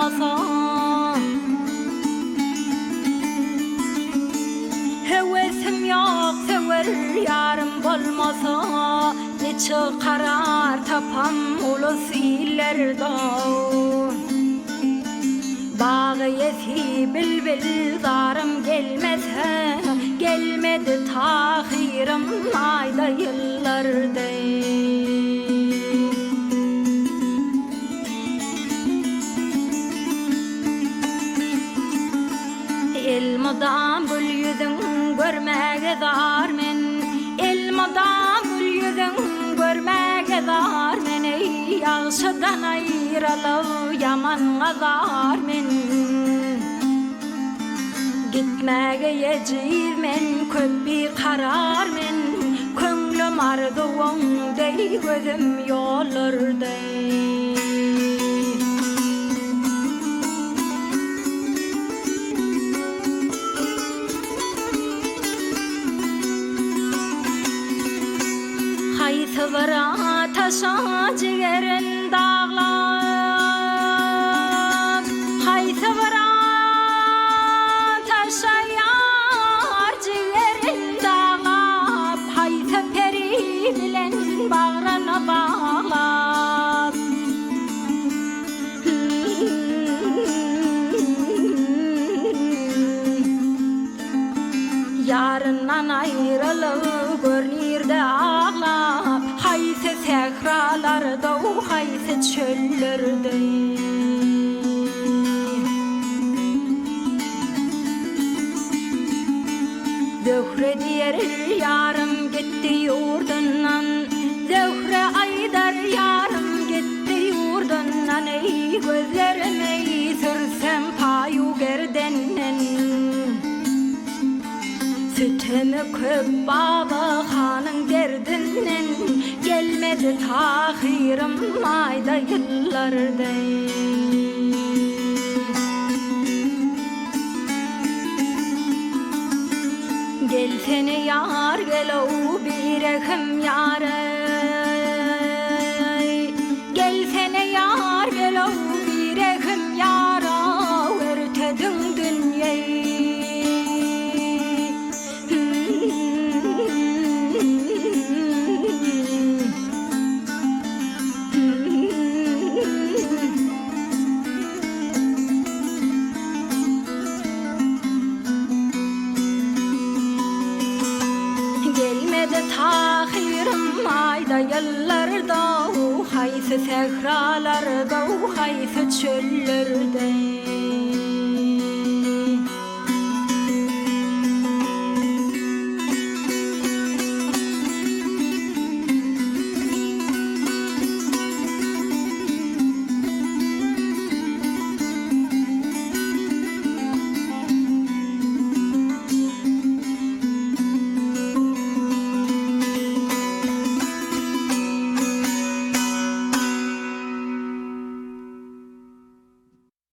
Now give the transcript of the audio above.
bolmasa hevesim yok sever yarım bolmasa neçe karar tapam ulus illerde bağı yesi bilbil zarım gelmese gelmedi tahirim ayda yıllarda elmadan gül yüzün görmege zar men elmadan gül yüzün görmege zar men ey yağışıdan ayrılıp yaman gazar men gitmege yecir men köp bir karar men könglim arzuğunday gözüm yollarday Haytavara taşa ciğerin dağlar Haytavara taşa yar ciğerin dağlar Hayta peri bilen bağrına bağlar Yarından ayrılıp görnirde ağlar Hayse sehralarda hayse çöllerde Zöhre diyer yarım gitti yurdundan Zöhre aydar yarım gitti yurdundan Ey gözlerime sürsem payu gerdenden Sütümü köp baba hanın derdinden gelmedi tahirim ayda yıllarda Gelsene yar gel o birekim yare Gelsene yar gel o birekim yara Örtedin dünyayı tahirim ayda yıllarda hayse sehralarda hayse çöllerde